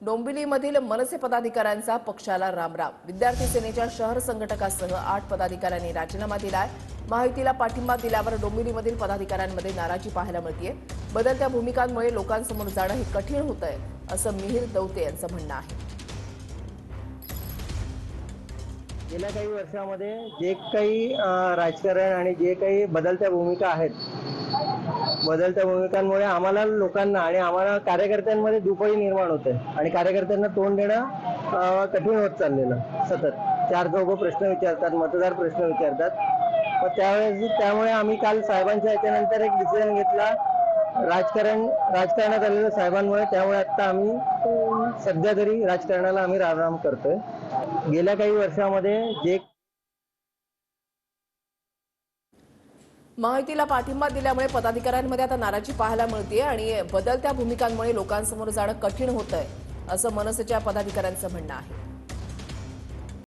डोंबिवलीमधील मनसे पदाधिकाऱ्यांचा पक्षाला रामराम। विद्यार्थी सेनेच्या शहर संघटकासह 8 पदाधिकाऱ्यांनी राजीनामा दिलाय। महायुतीला पाठिंबा दिल्यावर डोंबिवलीमधील पदाधिकाऱ्यांमध्ये नाराजी पाहायला मिळतेय। बदलत्या भूमिकांमुळे लोकांसमोर जाणं हे कठीण होतंय, असं मिहिर दौते यांचं म्हणणं आहे। गेल्या काही वर्षांमध्ये जे काही राजकारण आणि जे काही बदलत्या भूमिका आहेत, बदलत्या भूमिकांमुळे आम्हाला लोकांना आणि आम्हाला कार्यकर्त्यांमध्ये दुफळी निर्माण होते आणि कार्यकर्त्यांना तोंड देणं कठीण होत चाललेलं। सतत चार चौघ प्रश्न विचारतात, मतदार प्रश्न विचारतात। त्यामुळे आम्ही काल साहेबांच्या याच्यानंतर एक डिसिजन घेतला, राजकारणात आलेल्या साहेबांमुळे। त्यामुळे आता आम्ही सध्या तरी राजकारणाला आम्ही रामराम करतोय। गेल्या काही वर्षांमध्ये जे महायुतीला पाठिंबा दिल्यामुळे पदाधिकाऱ्यांमध्ये आता नाराजी पाहायला मिळतेय आणि बदलत्या भूमिकांमुळे लोकांसमोर जाणं कठीण होतंय, असं मनसेच्या पदाधिकाऱ्यांचं म्हणणं आहे।